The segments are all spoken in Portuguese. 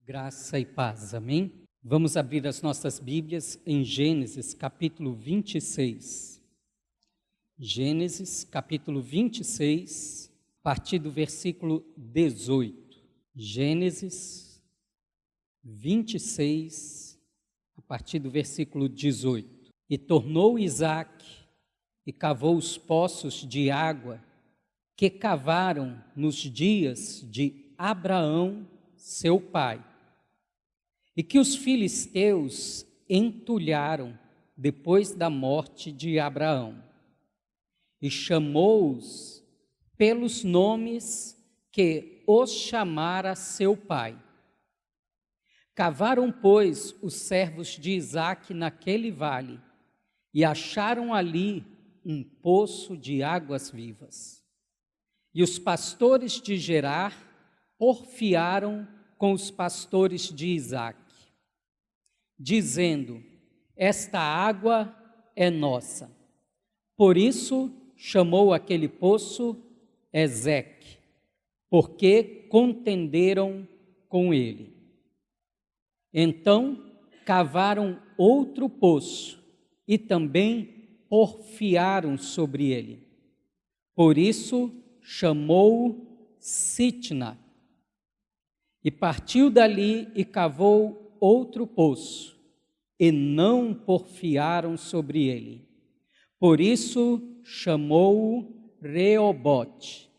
Graça e paz, amém? Vamos abrir as nossas Bíblias em Gênesis, capítulo 26. Gênesis, capítulo 26, a partir do versículo 18. Gênesis 26, a partir do versículo 18. E tornou Isaque e cavou os poços de água que cavaram nos dias de Abraão, seu pai, e que os filisteus entulharam depois da morte de Abraão, e chamou-os pelos nomes que os chamara seu pai. Cavaram, pois, os servos de Isaque naquele vale, e acharam ali um poço de águas vivas. E os pastores de Gerar porfiaram com os pastores de Isaque, dizendo: esta água é nossa. Por isso chamou aquele poço Ezeque, porque contenderam com ele. Então cavaram outro poço e também porfiaram sobre ele. Por isso chamou-o Sitna. E partiu dali e cavou outro poço, e não porfiaram sobre ele. Por isso chamou-o Reobote,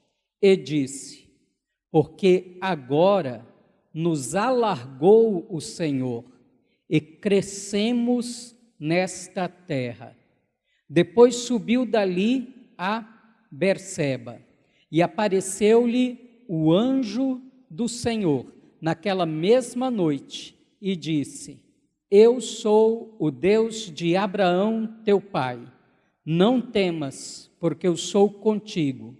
e disse: porque agora nos alargou o Senhor, e crescemos nesta terra. Depois subiu dali a Berseba, e apareceu-lhe o anjo do Senhor naquela mesma noite, e disse: eu sou o Deus de Abraão teu pai, não temas, porque eu sou contigo,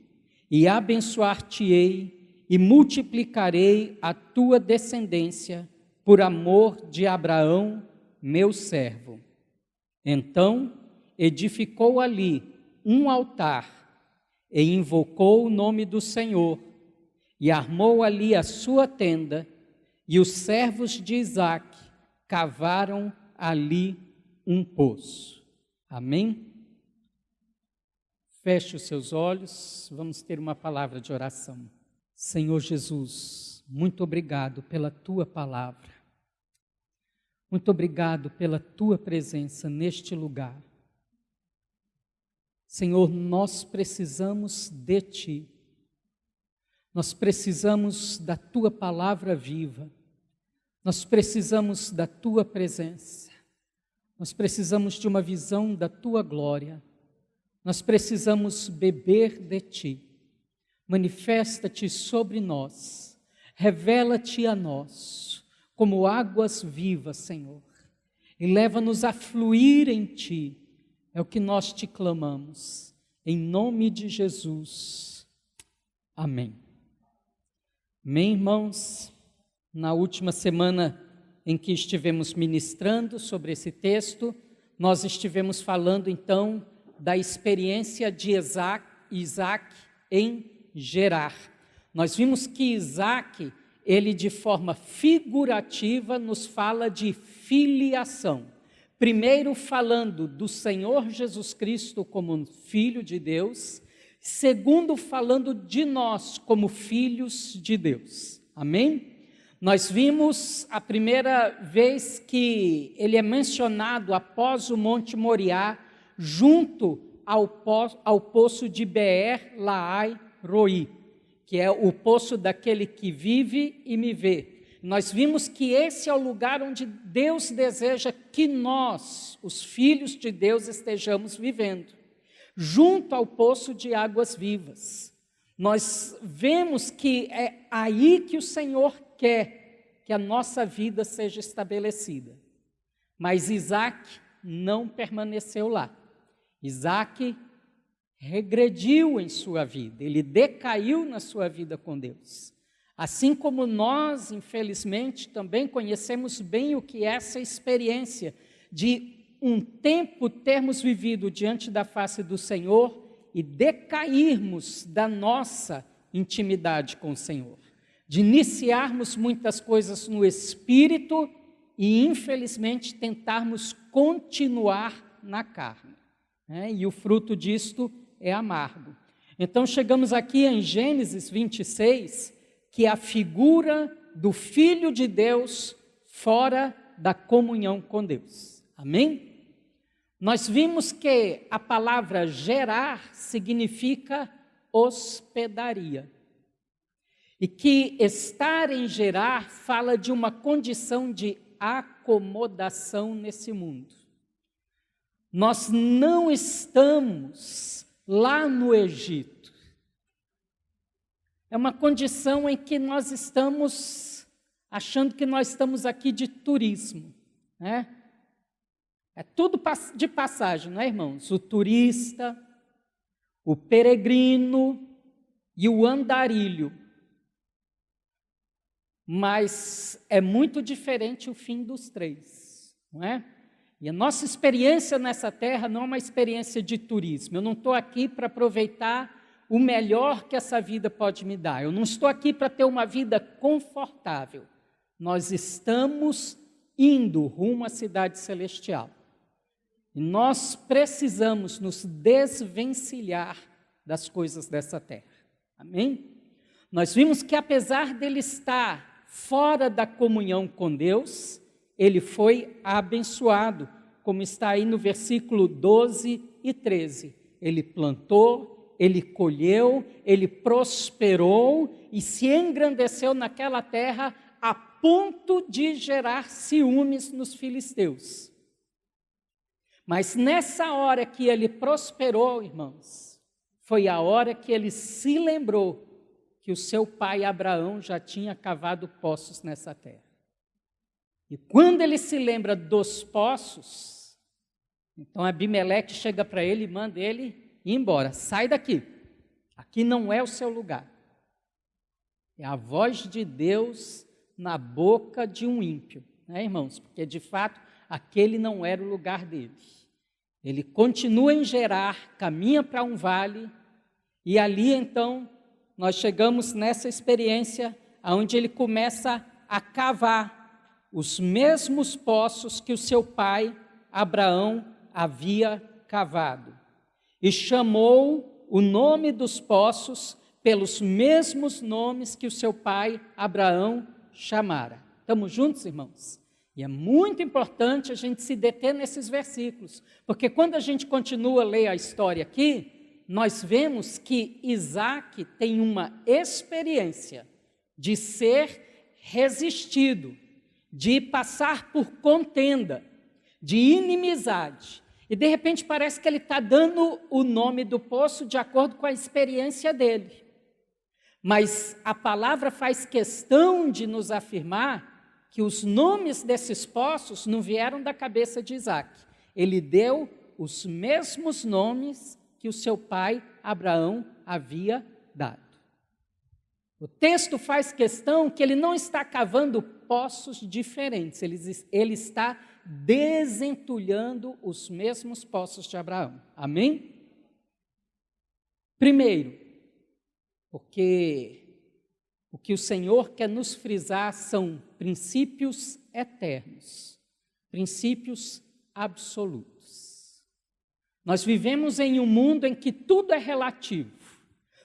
e abençoar-te-ei e multiplicarei a tua descendência por amor de Abraão, meu servo. Então edificou ali um altar e invocou o nome do Senhor, e armou ali a sua tenda, e os servos de Isaque cavaram ali um poço. Amém? Feche os seus olhos, vamos ter uma palavra de oração. Senhor Jesus, muito obrigado pela tua palavra. Muito obrigado pela tua presença neste lugar. Senhor, nós precisamos de ti. Nós precisamos da tua palavra viva. Nós precisamos da tua presença. Nós precisamos de uma visão da tua glória. Nós precisamos beber de ti. Manifesta-te sobre nós. Revela-te a nós como águas vivas, Senhor. E leva-nos a fluir em ti. É o que nós te clamamos. Em nome de Jesus. Amém. Amém, irmãos? Na última semana em que estivemos ministrando sobre esse texto, nós estivemos falando então da experiência de Isaque em Gerar. Nós vimos que Isaque, ele de forma figurativa nos fala de filiação. Primeiro falando do Senhor Jesus Cristo como Filho de Deus, segundo falando de nós como filhos de Deus. Amém? Nós vimos a primeira vez que ele é mencionado após o Monte Moriá, junto ao poço de Beer Laai Roi, que é o poço daquele que vive e me vê. Nós vimos que esse é o lugar onde Deus deseja que nós, os filhos de Deus, estejamos vivendo, junto ao poço de águas vivas. Nós vemos que é aí que o Senhor quer que a nossa vida seja estabelecida. Mas Isaque não permaneceu lá. Isaque regrediu em sua vida, ele decaiu na sua vida com Deus. Assim como nós, infelizmente, também conhecemos bem o que é essa experiência de um tempo termos vivido diante da face do Senhor e decairmos da nossa intimidade com o Senhor. de iniciarmos muitas coisas no Espírito e, infelizmente, tentarmos continuar na carne, né? E o fruto disto é amargo. Então, chegamos aqui em Gênesis 26, que é a figura do Filho de Deus fora da comunhão com Deus. Amém? Nós vimos que a palavra gerar significa hospedaria. E que estar em gerar fala de uma condição de acomodação nesse mundo. Nós não estamos lá no Egito. É uma condição em que nós estamos achando que nós estamos aqui de turismo, né? É tudo de passagem, não é, irmãos? O turista, o peregrino e o andarilho. Mas é muito diferente o fim dos três, não é? E a nossa experiência nessa terra não é uma experiência de turismo. Eu não estou aqui para aproveitar o melhor que essa vida pode me dar. Eu não estou aqui para ter uma vida confortável. Nós estamos indo rumo à cidade celestial. E nós precisamos nos desvencilhar das coisas dessa terra. Amém? Nós vimos que apesar dele estar fora da comunhão com Deus, ele foi abençoado, como está aí no versículo 12 e 13. Ele plantou, ele colheu, ele prosperou e se engrandeceu naquela terra a ponto de gerar ciúmes nos filisteus. Mas nessa hora que ele prosperou, irmãos, foi a hora que ele se lembrou que o seu pai Abraão já tinha cavado poços nessa terra. E quando ele se lembra dos poços, então Abimeleque chega para ele e manda ele ir embora. Sai daqui, aqui não é o seu lugar. É a voz de Deus na boca de um ímpio, né, irmãos? Porque de fato aquele não era o lugar dele. Ele continua em Gerar, caminha para um vale, e ali então nós chegamos nessa experiência onde ele começa a cavar os mesmos poços que o seu pai Abraão havia cavado. E chamou o nome dos poços pelos mesmos nomes que o seu pai Abraão chamara. Estamos juntos, irmãos? E é muito importante a gente se deter nesses versículos, porque quando a gente continua a ler a história aqui, nós vemos que Isaac tem uma experiência de ser resistido, de passar por contenda, de inimizade. E de repente parece que ele está dando o nome do poço de acordo com a experiência dele. Mas a palavra faz questão de nos afirmar que os nomes desses poços não vieram da cabeça de Isaac. Ele deu os mesmos nomes que o seu pai Abraão havia dado. O texto faz questão que ele não está cavando poços diferentes, ele está desentulhando os mesmos poços de Abraão. Amém? Primeiro, porque o que o Senhor quer nos frisar são princípios eternos, princípios absolutos. Nós vivemos em um mundo em que tudo é relativo.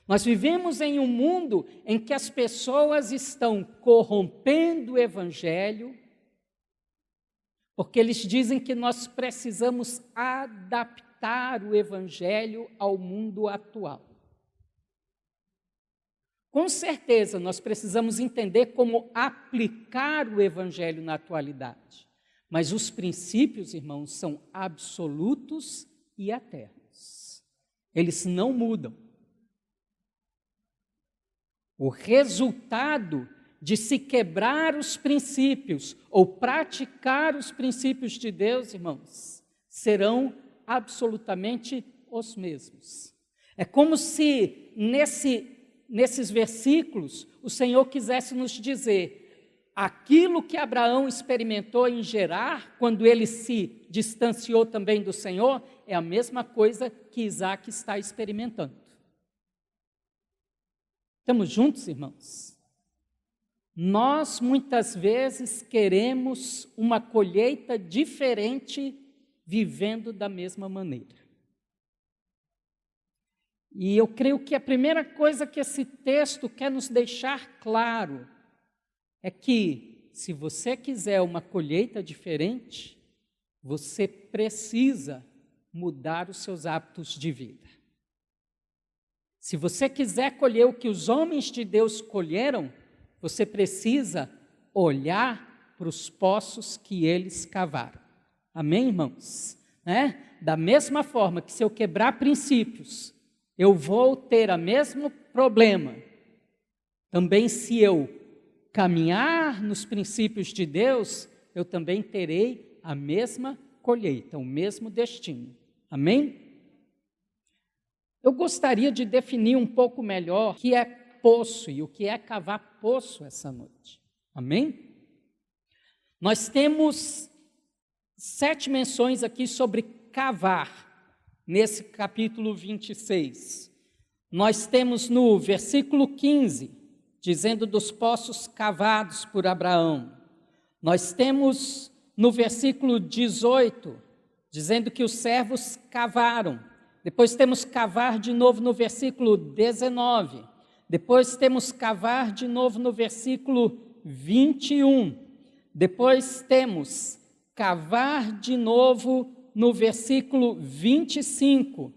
Nós vivemos em um mundo em que as pessoas estão corrompendo o Evangelho, porque eles dizem que nós precisamos adaptar o Evangelho ao mundo atual. Com certeza, nós precisamos entender como aplicar o Evangelho na atualidade. Mas os princípios, irmãos, são absolutos e eternos. Eles não mudam. O resultado de se quebrar os princípios ou praticar os princípios de Deus, irmãos, serão absolutamente os mesmos. É como se nesses versículos o Senhor quisesse nos dizer: aquilo que Abraão experimentou em Gerar, quando ele se distanciou também do Senhor, é a mesma coisa que Isaac está experimentando. Estamos juntos, irmãos? Nós muitas vezes queremos uma colheita diferente vivendo da mesma maneira. E eu creio que a primeira coisa que esse texto quer nos deixar claro é que, se você quiser uma colheita diferente, você precisa mudar os seus hábitos de vida. Se você quiser colher o que os homens de Deus colheram, você precisa olhar para os poços que eles cavaram. Amém, irmãos? Da mesma forma que se eu quebrar princípios, eu vou ter o mesmo problema. Também se eu caminhar nos princípios de Deus, eu também terei a mesma colheita, o mesmo destino. Amém? Eu gostaria de definir um pouco melhor o que é poço e o que é cavar poço essa noite. Amém? Nós temos 7 menções aqui sobre cavar, nesse capítulo 26. Nós temos no versículo 15, dizendo dos poços cavados por Abraão. Nós temos no versículo 18, dizendo que os servos cavaram. Depois temos cavar de novo no versículo 19. Depois temos cavar de novo no versículo 21. Depois temos cavar de novo no versículo 25.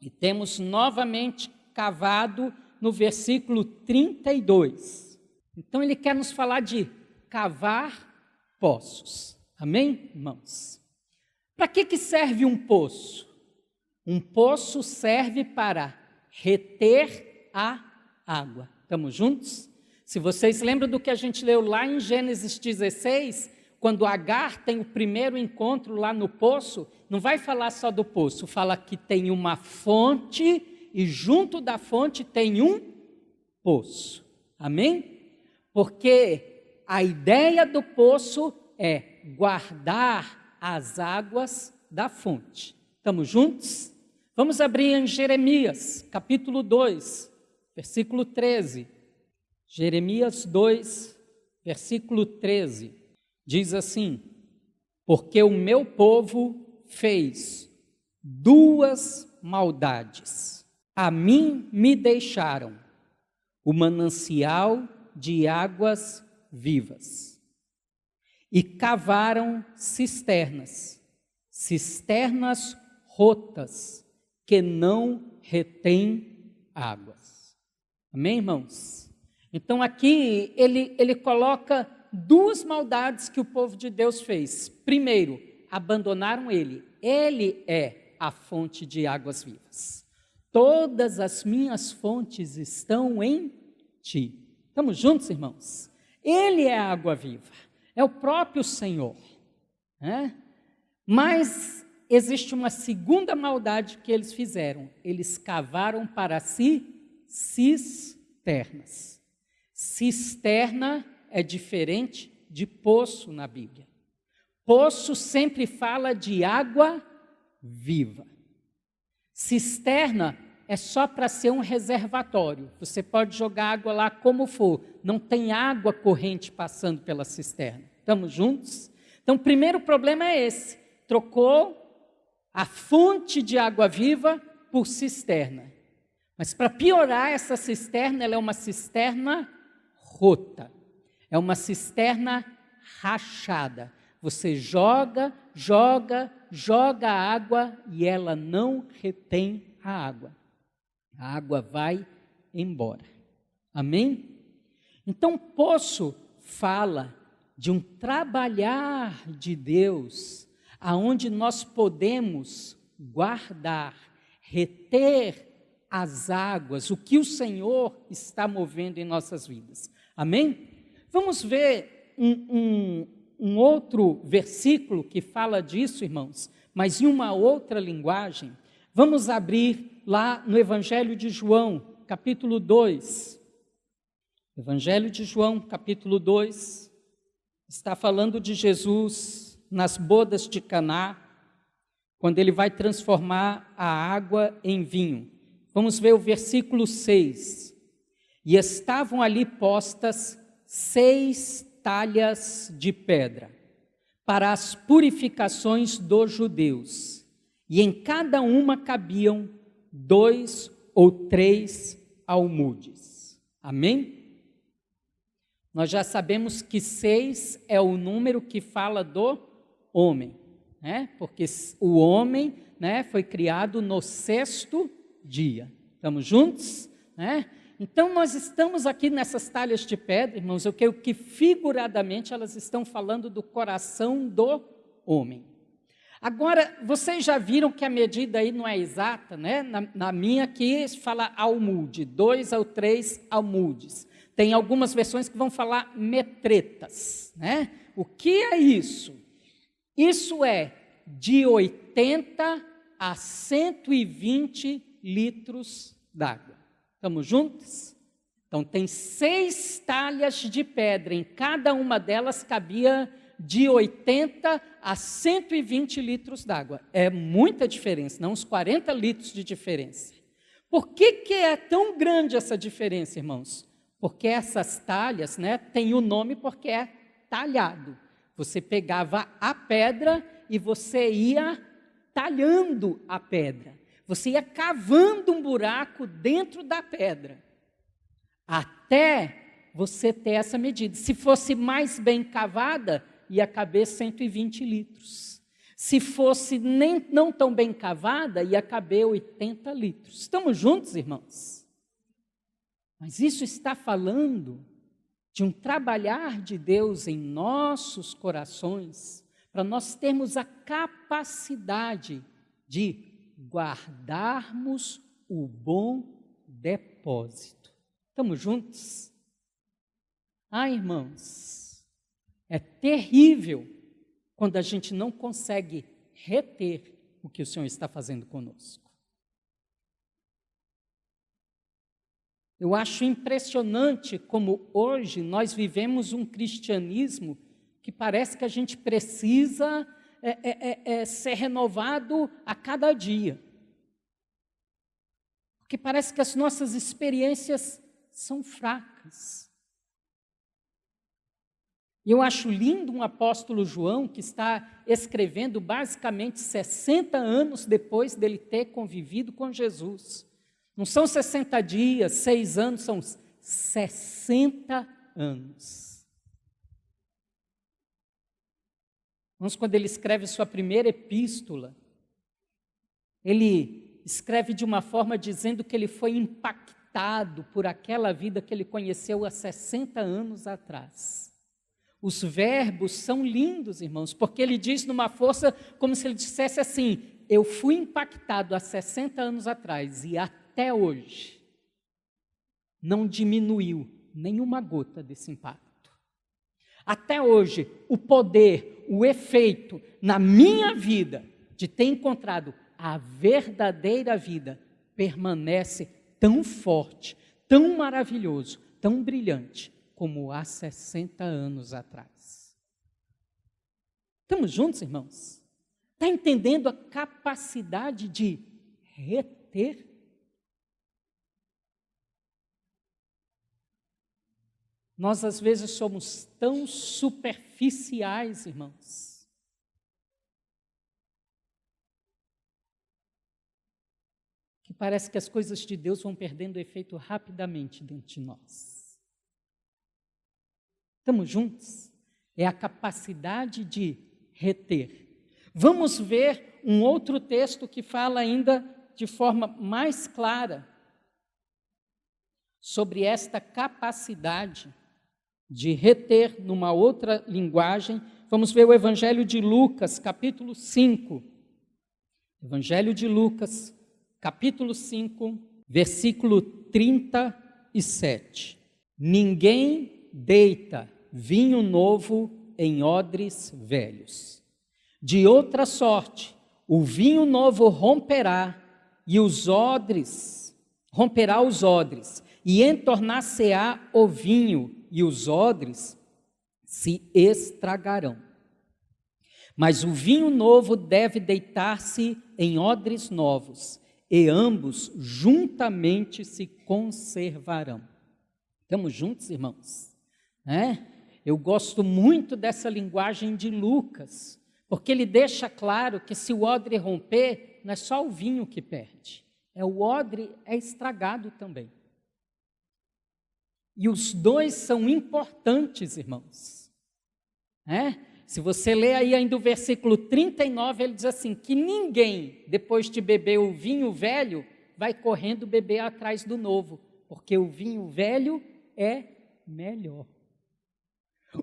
E temos novamente cavado no versículo 32. Então ele quer nos falar de cavar poços. Amém, irmãos? Para que serve um poço? Um poço serve para reter a água. Estamos juntos? Se vocês lembram do que a gente leu lá em Gênesis 16, quando Agar tem o primeiro encontro lá no poço, não vai falar só do poço, fala que tem uma fonte e junto da fonte tem um poço. Amém? Porque a ideia do poço é guardar as águas da fonte. Estamos juntos? Vamos abrir em Jeremias, capítulo 2, versículo 13. Jeremias 2, versículo 13. Diz assim: porque o meu povo fez 2 maldades. A mim me deixaram o manancial de águas vivas e cavaram cisternas rotas que não retêm águas. Amém, irmãos? Então aqui ele coloca 2 maldades que o povo de Deus fez. Primeiro, abandonaram ele. Ele é a fonte de águas vivas. Todas as minhas fontes estão em ti. Estamos juntos, irmãos? Ele é a água viva. É o próprio Senhor. Mas existe uma segunda maldade que eles fizeram. Eles cavaram para si cisternas. Cisterna é diferente de poço na Bíblia. Poço sempre fala de água viva. Cisterna é só para ser um reservatório. Você pode jogar água lá como for. Não tem água corrente passando pela cisterna. Estamos juntos? Então, o primeiro problema é esse. Trocou a fonte de água viva por cisterna. Mas para piorar, essa cisterna, ela é uma cisterna rota. É uma cisterna rachada. Você joga água e ela não retém a água. A água vai embora. Amém? Então, poço fala de um trabalhar de Deus, aonde nós podemos guardar, reter as águas, o que o Senhor está movendo em nossas vidas. Amém? Vamos ver um outro versículo que fala disso, irmãos, mas em uma outra linguagem. Vamos abrir lá no Evangelho de João, capítulo 2. Evangelho de João, capítulo 2, está falando de Jesus nas bodas de Caná, quando ele vai transformar a água em vinho. Vamos ver o versículo 6. E estavam ali postas 6 talhas de pedra para as purificações dos judeus, e em cada uma cabiam 2 ou 3 almudes. Amém? Nós já sabemos que 6 é o número que fala do homem, né? Porque o homem, né, foi criado no 6º dia. Estamos juntos? Né? Então, nós estamos aqui nessas talhas de pedra, irmãos, eu creio que figuradamente elas estão falando do coração do homem. Agora, vocês já viram que a medida aí não é exata, né? Na minha aqui fala almude, 2 ou 3 almudes. Tem algumas versões que vão falar metretas, né? O que é isso? Isso é de 80 a 120 litros d'água. Estamos juntos? Então, tem 6 talhas de pedra, em cada uma delas cabia de 80 a 120 litros d'água. É muita diferença, não uns 40 litros de diferença. Por que é tão grande essa diferença, irmãos? Porque essas talhas, né, tem o nome porque é talhado. Você pegava a pedra e você ia talhando a pedra. Você ia cavando um buraco dentro da pedra, até você ter essa medida. Se fosse mais bem cavada, ia caber 120 litros. Se fosse não tão bem cavada, ia caber 80 litros. Estamos juntos, irmãos? Mas isso está falando de um trabalhar de Deus em nossos corações, para nós termos a capacidade de guardarmos o bom depósito. Estamos juntos? Irmãos, é terrível quando a gente não consegue reter o que o Senhor está fazendo conosco. Eu acho impressionante como hoje nós vivemos um cristianismo que parece que a gente precisa ser renovado a cada dia. Porque parece que as nossas experiências são fracas. E eu acho lindo um apóstolo João que está escrevendo basicamente 60 anos depois dele ter convivido com Jesus. Não são 60 dias, 6 anos, são 60 anos. Mas quando ele escreve sua primeira epístola, ele escreve de uma forma dizendo que ele foi impactado por aquela vida que ele conheceu há 60 anos atrás. Os verbos são lindos, irmãos, porque ele diz numa força como se ele dissesse assim: eu fui impactado há 60 anos atrás e até hoje não diminuiu nenhuma gota desse impacto. Até hoje, o poder, o efeito na minha vida de ter encontrado a verdadeira vida permanece tão forte, tão maravilhoso, tão brilhante como há 60 anos atrás. Estamos juntos, irmãos? Está entendendo a capacidade de reter? Nós, às vezes, somos tão superficiais, irmãos. Que parece que as coisas de Deus vão perdendo efeito rapidamente dentro de nós. Estamos juntos? É a capacidade de reter. Vamos ver um outro texto que fala ainda de forma mais clara sobre esta capacidade de reter numa outra linguagem. Vamos ver o Evangelho de Lucas, capítulo 5. Evangelho de Lucas, capítulo 5, versículo 37. Ninguém deita vinho novo em odres velhos. De outra sorte, o vinho novo romperá os odres, e entornar-se-á o vinho, e os odres se estragarão. Mas o vinho novo deve deitar-se em odres novos, e ambos juntamente se conservarão. Estamos juntos, irmãos? né? Eu gosto muito dessa linguagem de Lucas, porque ele deixa claro que se o odre romper, não é só o vinho que perde, o odre é estragado também. E os dois são importantes, irmãos. Se você ler aí ainda o versículo 39, ele diz assim, que ninguém, depois de beber o vinho velho, vai correndo beber atrás do novo, porque o vinho velho é melhor.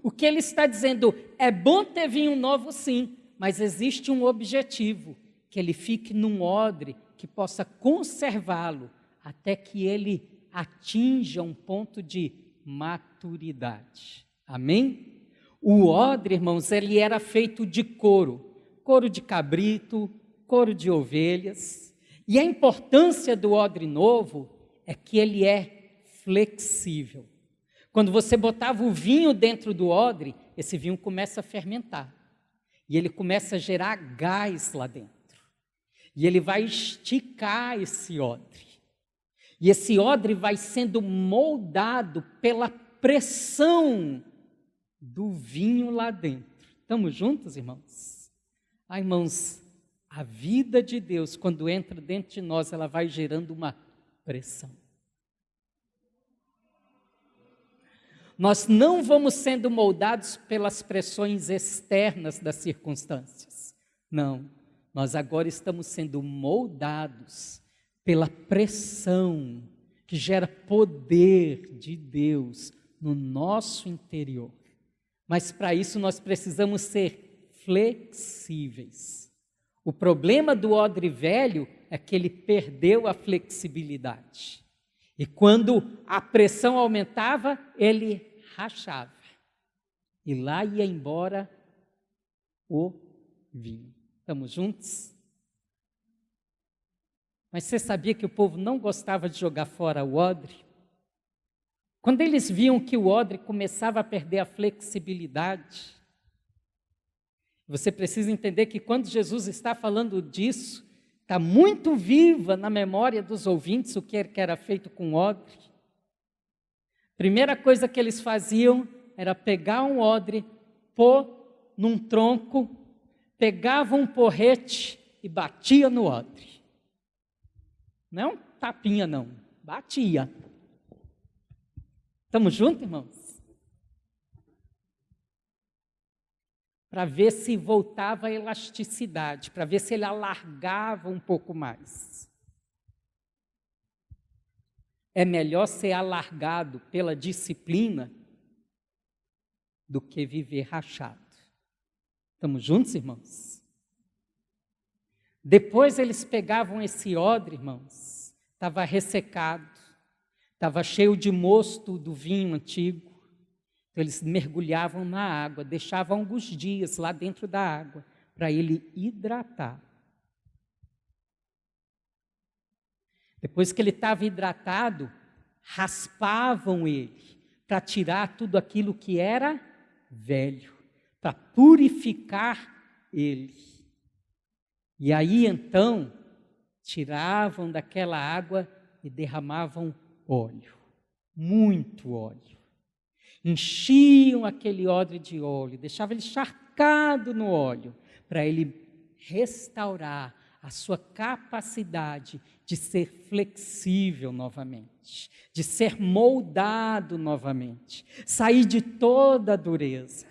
O que ele está dizendo, é bom ter vinho novo sim, mas existe um objetivo, que ele fique num odre que possa conservá-lo até que ele atinja um ponto de maturidade. Amém? O odre, irmãos, ele era feito de couro de cabrito, couro de ovelhas. E a importância do odre novo é que ele é flexível. Quando você botava o vinho dentro do odre, esse vinho começa a fermentar. E ele começa a gerar gás lá dentro. E ele vai esticar esse odre. E esse odre vai sendo moldado pela pressão do vinho lá dentro. Estamos juntos, irmãos? Irmãos, a vida de Deus, quando entra dentro de nós, ela vai gerando uma pressão. Nós não vamos sendo moldados pelas pressões externas das circunstâncias. Não, nós agora estamos sendo moldados pela pressão que gera poder de Deus no nosso interior. Mas para isso nós precisamos ser flexíveis. O problema do odre velho é que ele perdeu a flexibilidade. E quando a pressão aumentava, ele rachava. E lá ia embora o vinho. Estamos juntos? Mas você sabia que o povo não gostava de jogar fora o odre? Quando eles viam que o odre começava a perder a flexibilidade, você precisa entender que quando Jesus está falando disso, está muito viva na memória dos ouvintes o que era feito com odre. Primeira coisa que eles faziam era pegar um odre, pôr num tronco, pegavam um porrete e batia no odre. Não é um tapinha não, batia. Estamos juntos, irmãos? Para ver se voltava a elasticidade, para ver se ele alargava um pouco mais. É melhor ser alargado pela disciplina do que viver rachado. Estamos juntos, irmãos? Depois eles pegavam esse odre, irmãos, estava ressecado, estava cheio de mosto do vinho antigo. Então eles mergulhavam na água, deixavam alguns dias lá dentro da água, para ele hidratar. Depois que ele estava hidratado, raspavam ele, para tirar tudo aquilo que era velho, para purificar ele. E aí então, tiravam daquela água e derramavam óleo, muito óleo. Enchiam aquele odre de óleo, deixavam ele encharcado no óleo, para ele restaurar a sua capacidade de ser flexível novamente, de ser moldado novamente, sair de toda a dureza.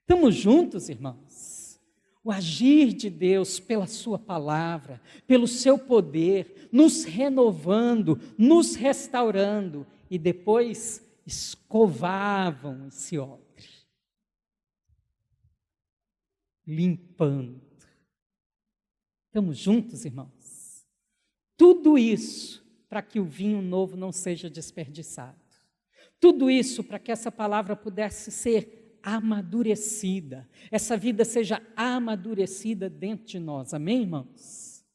Estamos juntos, irmãos? O agir de Deus pela sua palavra, pelo seu poder, nos renovando, nos restaurando, e depois escovavam esse odre, limpando. Estamos juntos, irmãos? Tudo isso para que o vinho novo não seja desperdiçado. Tudo isso para que essa palavra pudesse ser amadurecida, essa vida seja amadurecida dentro de nós. Amém, irmãos?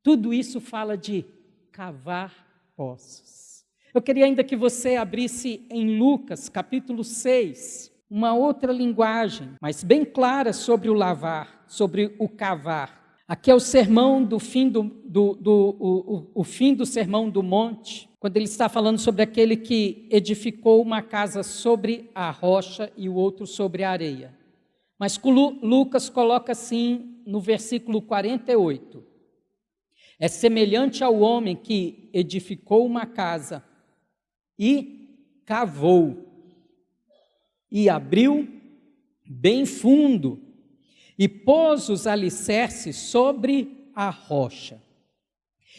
Tudo isso fala de cavar poços. Eu queria ainda que você abrisse em Lucas, capítulo 6, uma outra linguagem, mas bem clara sobre o lavar, sobre o cavar. Aqui é o sermão do fim o fim do sermão do monte, quando ele está falando sobre aquele que edificou uma casa sobre a rocha e o outro sobre a areia. Mas Lucas coloca assim no versículo 48. É semelhante ao homem que edificou uma casa e cavou e abriu bem fundo e pôs os alicerces sobre a rocha.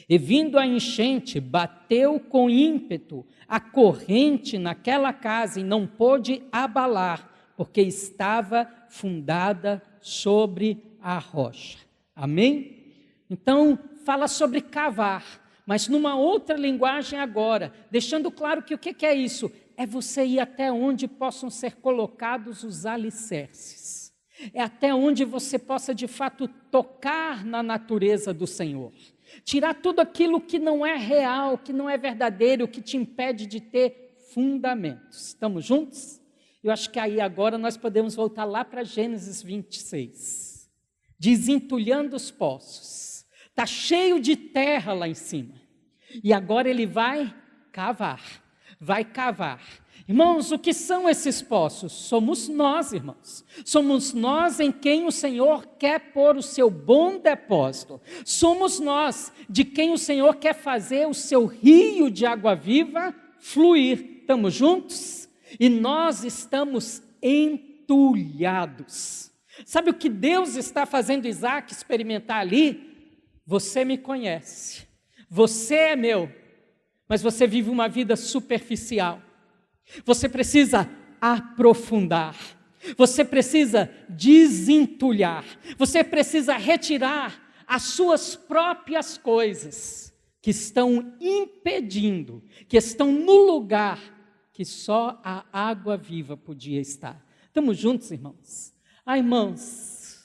E vindo a enchente, bateu com ímpeto a corrente naquela casa e não pôde abalar, porque estava fundada sobre a rocha. Amém? Então, fala sobre cavar, mas numa outra linguagem agora, deixando claro que o que é isso? É você ir até onde possam ser colocados os alicerces. É até onde você possa, de fato, tocar na natureza do Senhor. Tirar tudo aquilo que não é real, que não é verdadeiro, que te impede de ter fundamentos. Estamos juntos? Eu acho que aí agora nós podemos voltar lá para Gênesis 26. Desentulhando os poços. Está cheio de terra lá em cima. E agora ele vai cavar. Vai cavar. Irmãos, o que são esses poços? Somos nós, irmãos. Somos nós em quem o Senhor quer pôr o seu bom depósito. Somos nós de quem o Senhor quer fazer o seu rio de água viva fluir. Estamos juntos? E nós estamos entulhados. Sabe o que Deus está fazendo Isaac experimentar ali? Você me conhece. Você é meu. Mas você vive uma vida superficial. Você precisa aprofundar, você precisa desentulhar, você precisa retirar as suas próprias coisas que estão impedindo, que estão no lugar que só a água viva podia estar. Estamos juntos, irmãos? Irmãos,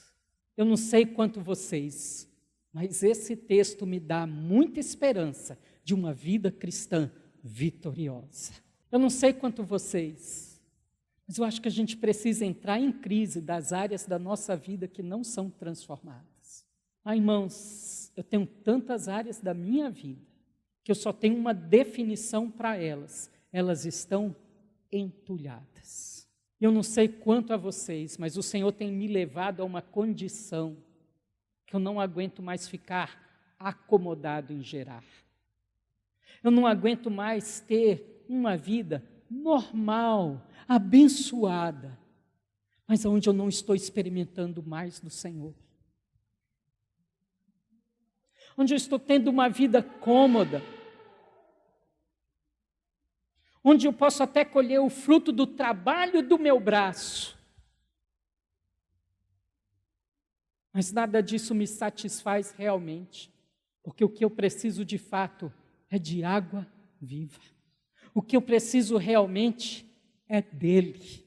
eu não sei quanto vocês, mas esse texto me dá muita esperança de uma vida cristã vitoriosa. Eu não sei quanto vocês, mas eu acho que a gente precisa entrar em crise das áreas da nossa vida que não são transformadas. Irmãos, eu tenho tantas áreas da minha vida que eu só tenho uma definição para elas. Elas estão entulhadas. Eu não sei quanto a vocês, mas o Senhor tem me levado a uma condição que eu não aguento mais ficar acomodado em gerar. Eu não aguento mais ter uma vida normal, abençoada, mas onde eu não estou experimentando mais do Senhor. Onde eu estou tendo uma vida cômoda, onde eu posso até colher o fruto do trabalho do meu braço, mas nada disso me satisfaz realmente, porque o que eu preciso de fato é de água viva. O que eu preciso realmente é dele,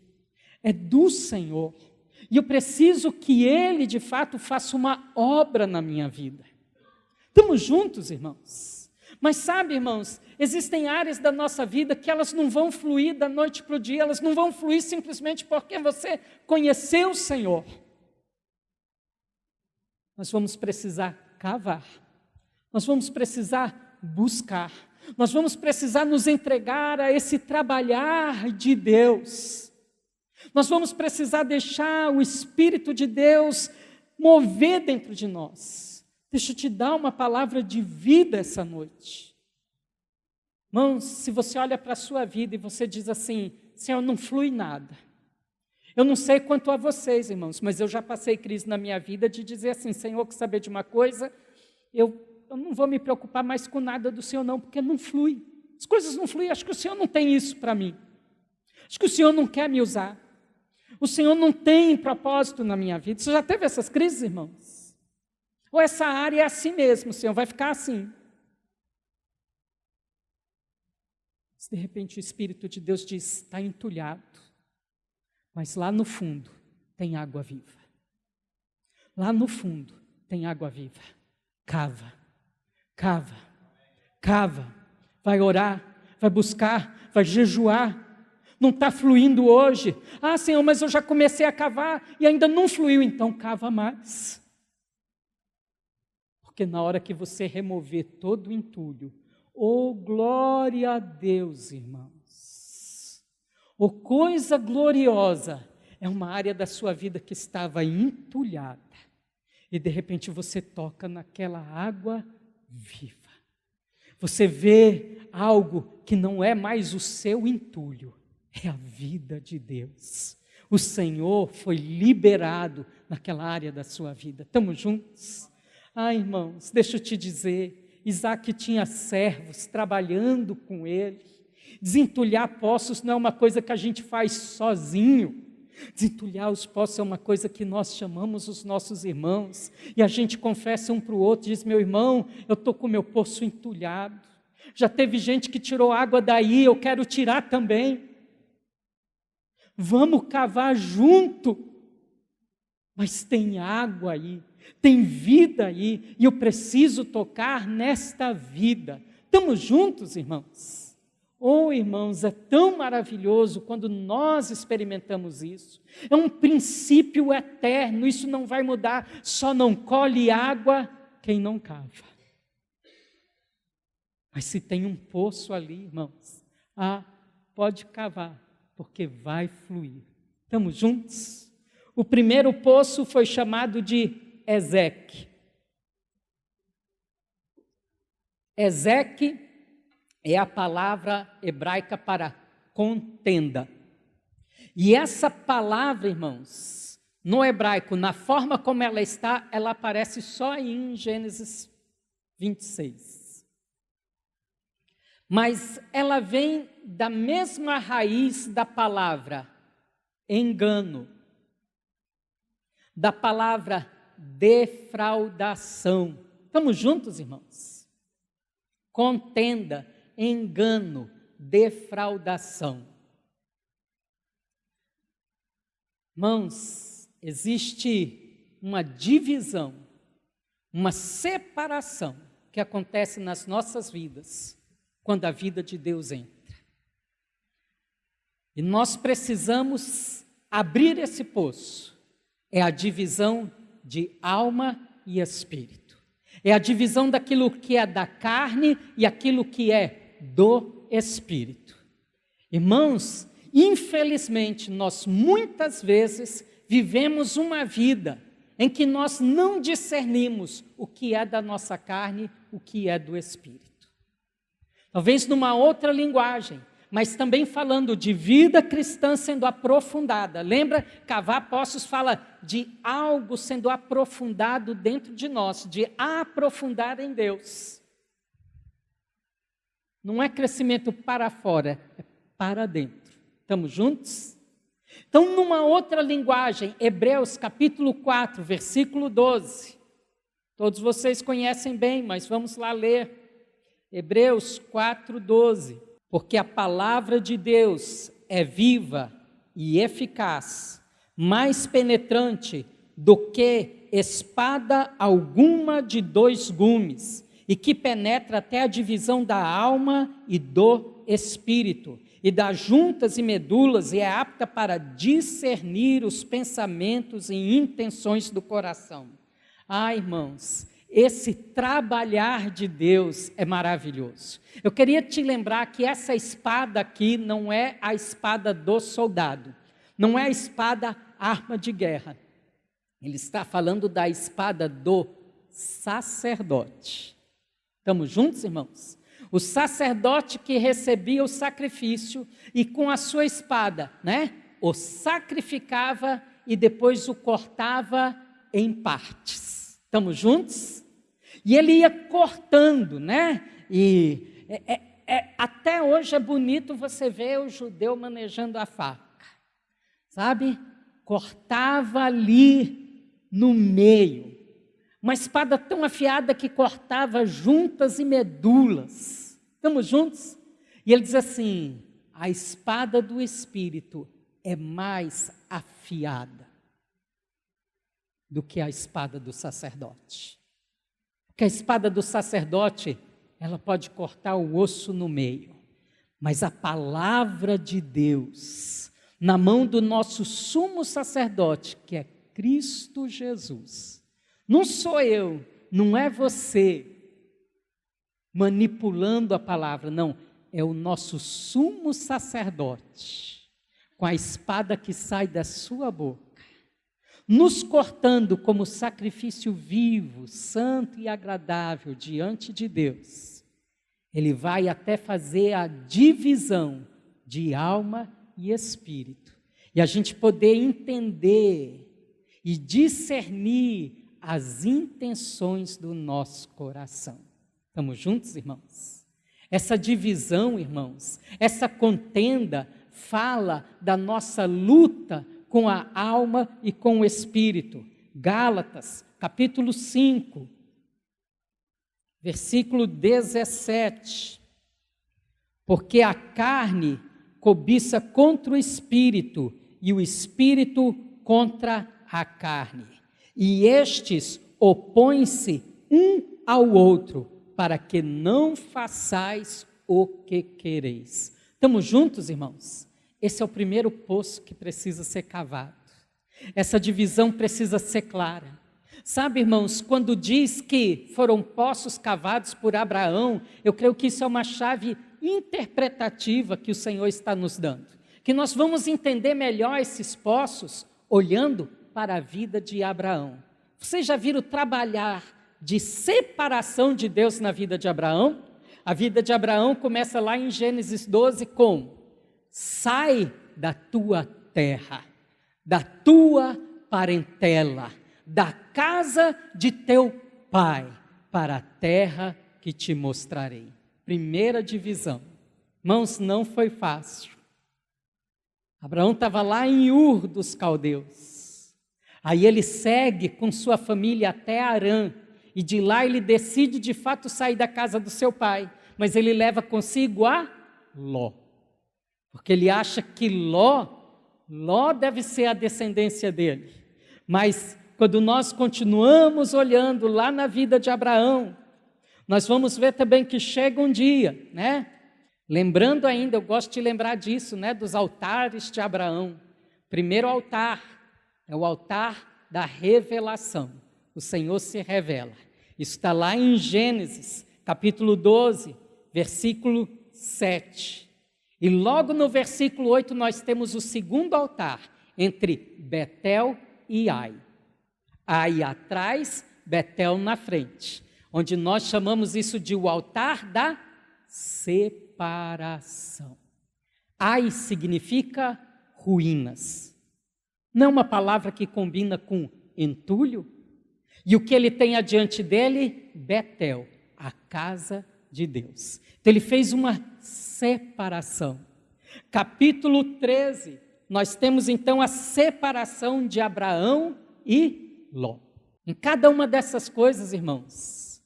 é do Senhor. E eu preciso que Ele, de fato, faça uma obra na minha vida. Estamos juntos, irmãos? Mas sabe, irmãos, existem áreas da nossa vida que elas não vão fluir da noite para o dia, elas não vão fluir simplesmente porque você conheceu o Senhor. Nós vamos precisar cavar, nós vamos precisar buscar. Nós vamos precisar nos entregar a esse trabalhar de Deus. Nós vamos precisar deixar o Espírito de Deus mover dentro de nós. Deixa eu te dar uma palavra de vida essa noite. Irmãos, se você olha para a sua vida e você diz assim, Senhor, não flui nada. Eu não sei quanto a vocês, irmãos, mas eu já passei crise na minha vida de dizer assim, Senhor, quer saber de uma coisa? Eu não vou me preocupar mais com nada do Senhor não, porque não flui. As coisas não fluem, acho que o Senhor não tem isso para mim. Acho que o Senhor não quer me usar. O Senhor não tem propósito na minha vida. Você já teve essas crises, irmãos? Ou essa área é assim mesmo, o Senhor vai ficar assim? De repente o Espírito de Deus diz, está entulhado, mas lá no fundo tem água viva. Lá no fundo tem água viva. Cava. Cava, cava, vai orar, vai buscar, vai jejuar, não está fluindo hoje. Senhor, mas eu já comecei a cavar e ainda não fluiu, então cava mais. Porque na hora que você remover todo o entulho, oh glória a Deus, irmãos, oh coisa gloriosa, é uma área da sua vida que estava entulhada, e de repente você toca naquela água viva. Você vê algo que não é mais o seu entulho, é a vida de Deus. O Senhor foi liberado naquela área da sua vida. Estamos juntos? Irmãos, deixa eu te dizer, Isaac tinha servos trabalhando com ele. Desentulhar poços não é uma coisa que a gente faz sozinho. Desentulhar os poços é uma coisa que nós chamamos os nossos irmãos, e a gente confessa um para o outro, diz: meu irmão, eu estou com o meu poço entulhado, já teve gente que tirou água daí, eu quero tirar também, vamos cavar junto, mas tem água aí, tem vida aí, e eu preciso tocar nesta vida. Estamos juntos, irmãos? Oh, irmãos, é tão maravilhoso quando nós experimentamos isso. É um princípio eterno, isso não vai mudar. Só não colhe água quem não cava. Mas se tem um poço ali, irmãos, pode cavar, porque vai fluir. Estamos juntos? O primeiro poço foi chamado de Ezeque. Ezeque é a palavra hebraica para contenda. E essa palavra, irmãos, no hebraico, na forma como ela está, ela aparece só em Gênesis 26. Mas ela vem da mesma raiz da palavra engano, da palavra defraudação. Estamos juntos, irmãos? Contenda, engano, defraudação. Irmãos, existe uma divisão, uma separação que acontece nas nossas vidas quando a vida de Deus entra. E nós precisamos abrir esse poço. É a divisão de alma e espírito. É a divisão daquilo que é da carne e aquilo que é do espírito. Irmãos, infelizmente, nós muitas vezes vivemos uma vida em que nós não discernimos o que é da nossa carne, o que é do espírito. Talvez numa outra linguagem, mas também falando de vida cristã sendo aprofundada. Lembra? Cavar poços fala de algo sendo aprofundado dentro de nós, de aprofundar em Deus. Não é crescimento para fora, é para dentro. Estamos juntos? Então, numa outra linguagem, Hebreus capítulo 4, versículo 12. Todos vocês conhecem bem, mas vamos lá ler. Hebreus 4, 12. Porque a palavra de Deus é viva e eficaz, mais penetrante do que espada alguma de 2 gumes, e que penetra até a divisão da alma e do espírito, e das juntas e medulas, e é apta para discernir os pensamentos e intenções do coração. Irmãos, esse trabalhar de Deus é maravilhoso. Eu queria te lembrar que essa espada aqui não é a espada do soldado, não é a espada arma de guerra. Ele está falando da espada do sacerdote. Estamos juntos, irmãos? O sacerdote que recebia o sacrifício e com a sua espada, o sacrificava e depois o cortava em partes. Estamos juntos? E ele ia cortando, E até hoje é bonito você ver o judeu manejando a faca, sabe? Cortava ali no meio, uma espada tão afiada que cortava juntas e medulas. Estamos juntos? E ele diz assim: a espada do Espírito é mais afiada do que a espada do sacerdote. Porque a espada do sacerdote, ela pode cortar o osso no meio. Mas a palavra de Deus, na mão do nosso sumo sacerdote, que é Cristo Jesus. Não sou eu, não é você manipulando a palavra, não, é o nosso sumo sacerdote, com a espada que sai da sua boca, nos cortando como sacrifício vivo, santo e agradável diante de Deus. Ele vai até fazer a divisão de alma e espírito, e a gente poder entender e discernir as intenções do nosso coração. Estamos juntos, irmãos? Essa divisão, irmãos, essa contenda fala da nossa luta com a alma e com o espírito. Gálatas, capítulo 5, versículo 17. Porque a carne cobiça contra o espírito e o espírito contra a carne. E estes opõem-se um ao outro, para que não façais o que quereis. Estamos juntos, irmãos? Esse é o primeiro poço que precisa ser cavado. Essa divisão precisa ser clara. Sabe, irmãos, quando diz que foram poços cavados por Abraão, eu creio que isso é uma chave interpretativa que o Senhor está nos dando. Que nós vamos entender melhor esses poços olhando para a vida de Abraão. Vocês já viram trabalhar de separação de Deus na vida de Abraão? A vida de Abraão começa lá em Gênesis 12 com: sai da tua terra, da tua parentela, da casa de teu pai, para a terra que te mostrarei. Primeira divisão. Irmãos, não foi fácil. Abraão estava lá em Ur dos Caldeus. Aí ele segue com sua família até Harã, e de lá ele decide de fato sair da casa do seu pai, mas ele leva consigo a Ló, porque ele acha que Ló deve ser a descendência dele. Mas quando nós continuamos olhando lá na vida de Abraão, nós vamos ver também que chega um dia, né? Lembrando ainda, eu gosto de lembrar disso, né? Dos altares de Abraão. Primeiro altar é o altar da revelação. O Senhor se revela. Isso está lá em Gênesis, capítulo 12, versículo 7. E logo no versículo 8 nós temos o segundo altar, entre Betel e Ai. Ai atrás, Betel na frente, onde nós chamamos isso de o altar da separação. Ai significa ruínas. Não é uma palavra que combina com entulho? E o que ele tem adiante dele? Betel, a casa de Deus. Então ele fez uma separação. Capítulo 13, nós temos então a separação de Abraão e Ló. Em cada uma dessas coisas, irmãos,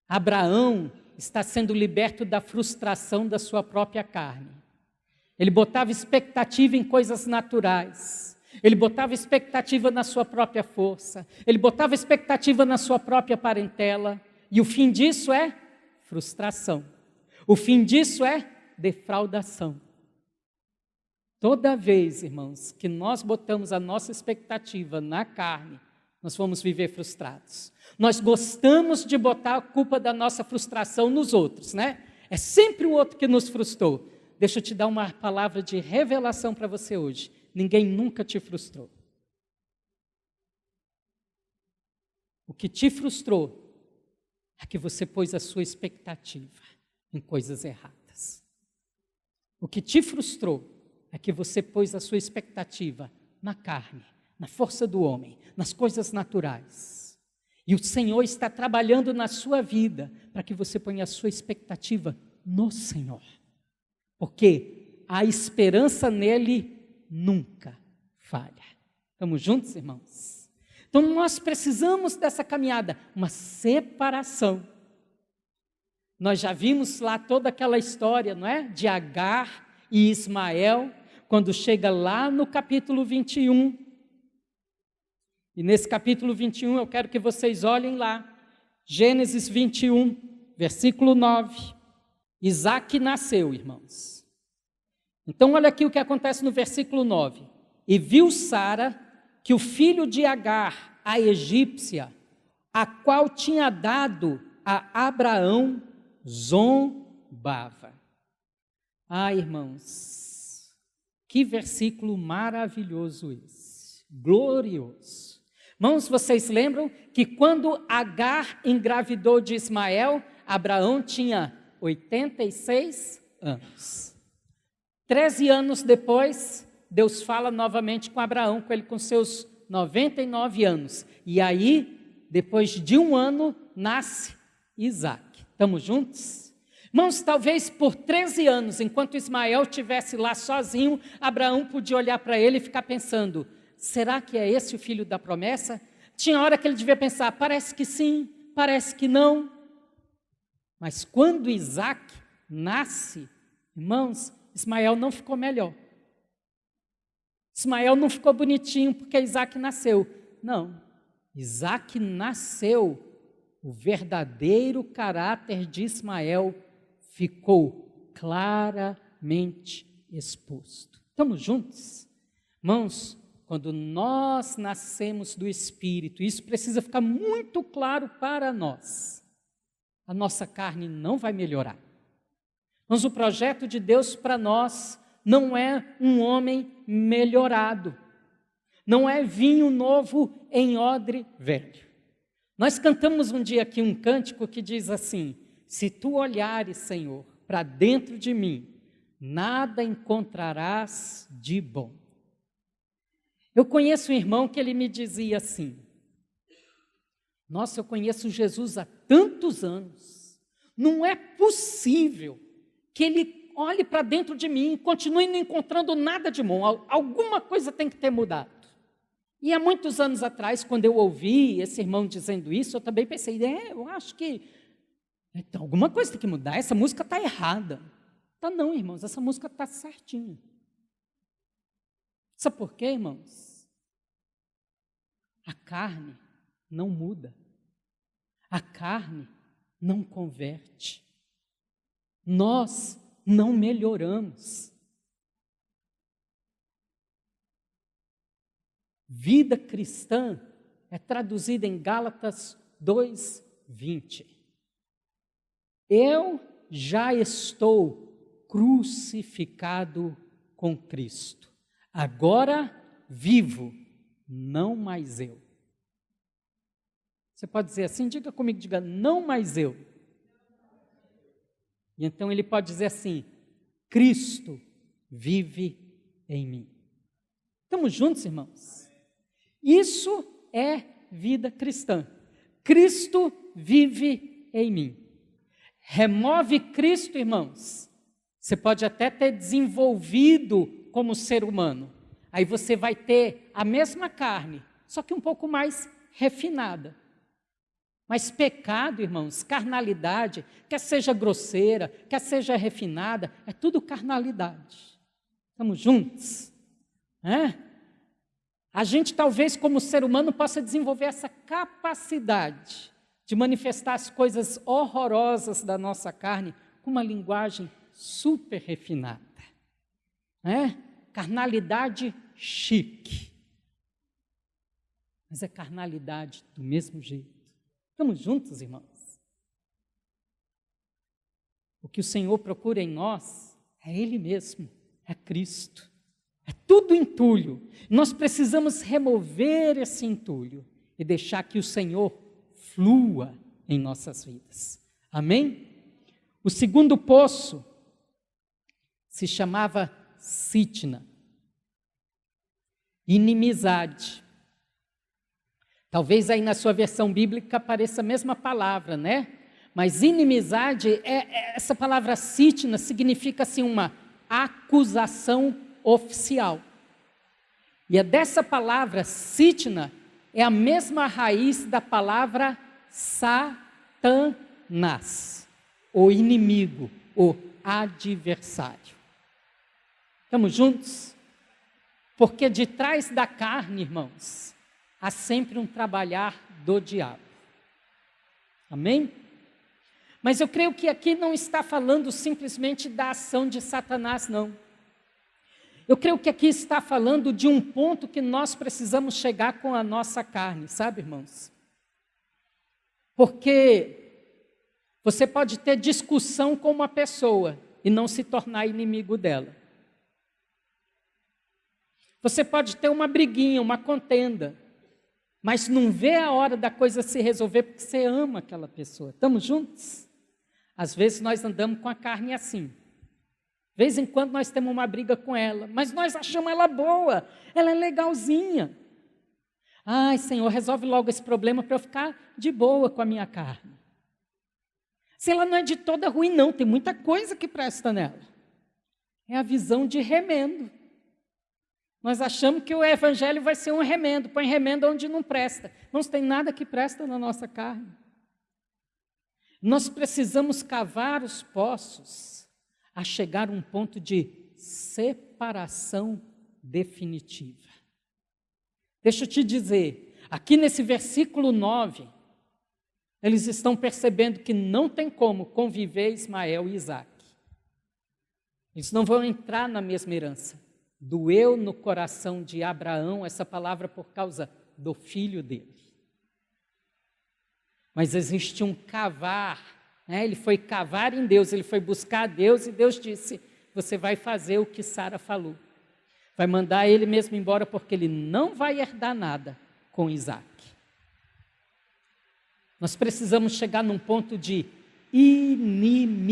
Abraão está sendo liberto da frustração da sua própria carne. Ele botava expectativa em coisas naturais. Ele botava expectativa na sua própria força. Ele botava expectativa na sua própria parentela. E o fim disso é frustração. O fim disso é defraudação. Toda vez, irmãos, que nós botamos a nossa expectativa na carne, nós vamos viver frustrados. Nós gostamos de botar a culpa da nossa frustração nos outros, né? É sempre o outro que nos frustrou. Deixa eu te dar uma palavra de revelação para você hoje. Ninguém nunca te frustrou. O que te frustrou é que você pôs a sua expectativa em coisas erradas. O que te frustrou é que você pôs a sua expectativa na carne, na força do homem, nas coisas naturais. E o Senhor está trabalhando na sua vida para que você ponha a sua expectativa no Senhor. Porque a esperança nele nunca falha. Estamos juntos, irmãos? Então nós precisamos dessa caminhada, uma separação. Nós já vimos lá toda aquela história, não é? De Agar e Ismael, quando chega lá no capítulo 21. E nesse capítulo 21 eu quero que vocês olhem lá, Gênesis 21, versículo 9. Isaac nasceu, irmãos. Então olha aqui o que acontece no versículo 9. E viu Sara que o filho de Agar, a egípcia, a qual tinha dado a Abraão, zombava. Ah, irmãos, que versículo maravilhoso esse, glorioso. Irmãos, vocês lembram que quando Agar engravidou de Ismael, Abraão tinha 86 anos. 13 anos depois, Deus fala novamente com Abraão, com ele com seus 99 anos. E aí, depois de um ano, nasce Isaac. Estamos juntos? Irmãos, talvez por 13 anos, enquanto Ismael estivesse lá sozinho, Abraão podia olhar para ele e ficar pensando, será que é esse o filho da promessa? Tinha hora que ele devia pensar, parece que sim, parece que não. Mas quando Isaac nasce, irmãos, Ismael não ficou melhor. Ismael não ficou bonitinho porque Isaac nasceu. Não, Isaac nasceu, o verdadeiro caráter de Ismael ficou claramente exposto. Estamos juntos? Irmãos, quando nós nascemos do Espírito, isso precisa ficar muito claro para nós. A nossa carne não vai melhorar. Mas o projeto de Deus para nós não é um homem melhorado. Não é vinho novo em odre velho. Nós cantamos um dia aqui um cântico que diz assim, se tu olhares, Senhor, para dentro de mim, nada encontrarás de bom. Eu conheço um irmão que ele me dizia assim, nossa, eu conheço Jesus há tantos anos, não é possível que ele olhe para dentro de mim e continue não encontrando nada de bom, alguma coisa tem que ter mudado. E há muitos anos atrás, quando eu ouvi esse irmão dizendo isso, eu também pensei, eu acho que então, alguma coisa tem que mudar, essa música está errada. Tá não, irmãos, essa música está certinha. Sabe por quê, irmãos? A carne não muda. A carne não converte. Nós não melhoramos. Vida cristã é traduzida em Gálatas 2:20. Eu já estou crucificado com Cristo. Agora vivo, não mais eu. Você pode dizer assim? Diga comigo, diga, não mais eu. E então ele pode dizer assim, Cristo vive em mim. Estamos juntos, irmãos? Isso é vida cristã. Cristo vive em mim. Remove Cristo, irmãos. Você pode até ter desenvolvido como ser humano. Aí você vai ter a mesma carne, só que um pouco mais refinada. Mas pecado, irmãos, carnalidade, quer seja grosseira, quer seja refinada, é tudo carnalidade. Estamos juntos? A gente talvez como ser humano possa desenvolver essa capacidade de manifestar as coisas horrorosas da nossa carne com uma linguagem super refinada. Carnalidade chique. Mas é carnalidade do mesmo jeito. Estamos juntos, irmãos? O que o Senhor procura em nós é Ele mesmo, é Cristo. É tudo entulho. Nós precisamos remover esse entulho e deixar que o Senhor flua em nossas vidas. Amém? O segundo poço se chamava Sitna. Inimizade. Talvez aí na sua versão bíblica apareça a mesma palavra, né? Mas inimizade, essa palavra Sitna significa assim uma acusação oficial. E é dessa palavra Sitna, é a mesma raiz da palavra Satanás, o inimigo, o adversário. Estamos juntos? Porque de trás da carne, irmãos, há sempre um trabalhar do diabo. Amém? Mas eu creio que aqui não está falando simplesmente da ação de Satanás, não. Eu creio que aqui está falando de um ponto que nós precisamos chegar com a nossa carne, sabe, irmãos? Porque você pode ter discussão com uma pessoa e não se tornar inimigo dela. Você pode ter uma briguinha, uma contenda, mas não vê a hora da coisa se resolver porque você ama aquela pessoa. Estamos juntos? Às vezes nós andamos com a carne assim. De vez em quando nós temos uma briga com ela, mas nós achamos ela boa, ela é legalzinha. Ai, Senhor, resolve logo esse problema para eu ficar de boa com a minha carne. Se ela não é de toda ruim, não, tem muita coisa que presta nela. É a visão de remendo. Nós achamos que o evangelho vai ser um remendo, põe remendo onde não presta. Não tem nada que presta na nossa carne. Nós precisamos cavar os poços a chegar a um ponto de separação definitiva. Deixa eu te dizer, aqui nesse versículo 9, eles estão percebendo que não tem como conviver Ismael e Isaac. Eles não vão entrar na mesma herança. Doeu no coração de Abraão essa palavra por causa do filho dele. Mas existe um cavar, né? Ele foi cavar em Deus, ele foi buscar a Deus e Deus disse, você vai fazer o que Sara falou. Vai mandar ele mesmo embora porque ele não vai herdar nada com Isaac. Nós precisamos chegar num ponto de inimizade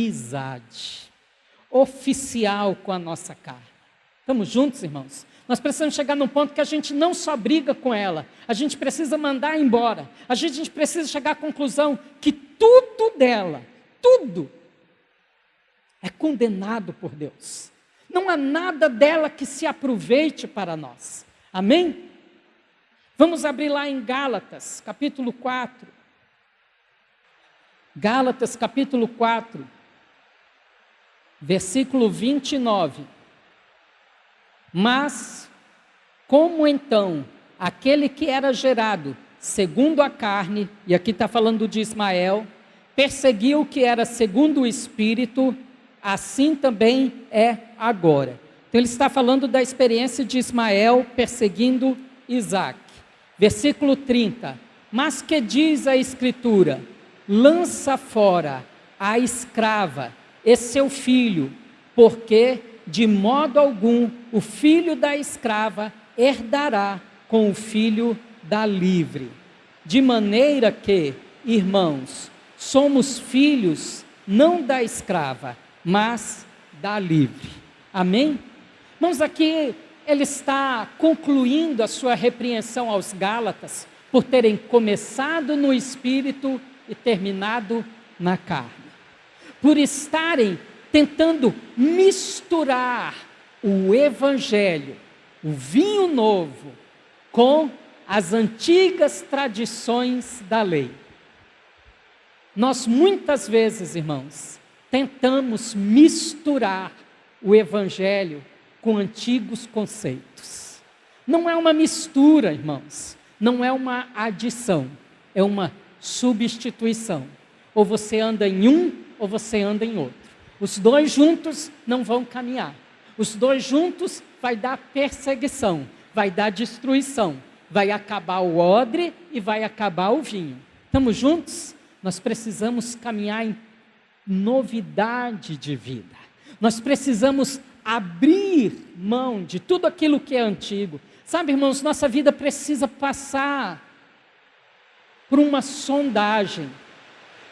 oficial com a nossa carne. Estamos juntos, irmãos? Nós precisamos chegar num ponto que a gente não só briga com ela, a gente precisa mandar embora, a gente precisa chegar à conclusão que tudo dela, tudo, é condenado por Deus. Não há nada dela que se aproveite para nós. Amém? Vamos abrir lá em Gálatas, capítulo 4. Gálatas, capítulo 4, versículo 29. Mas, como então aquele que era gerado segundo a carne, e aqui está falando de Ismael, perseguiu o que era segundo o Espírito, assim também é agora. Então ele está falando da experiência de Ismael perseguindo Isaac. Versículo 30. Mas que diz a Escritura? Lança fora a escrava e seu filho, porque de modo algum o filho da escrava herdará com o filho da livre. De maneira que, irmãos, somos filhos não da escrava, mas da livre. Amém? Irmãos, aqui ele está concluindo a sua repreensão aos Gálatas por terem começado no Espírito e terminado na carne. Por estarem tentando misturar o Evangelho, o vinho novo, com as antigas tradições da lei. Nós muitas vezes, irmãos, tentamos misturar o Evangelho com antigos conceitos. Não é uma mistura, irmãos, não é uma adição, é uma substituição. Ou você anda em um, ou você anda em outro. Os dois juntos não vão caminhar. Os dois juntos vai dar perseguição, vai dar destruição, vai acabar o odre e vai acabar o vinho. Estamos juntos? Nós precisamos caminhar em novidade de vida. Nós precisamos abrir mão de tudo aquilo que é antigo. Sabe, irmãos, nossa vida precisa passar por uma sondagem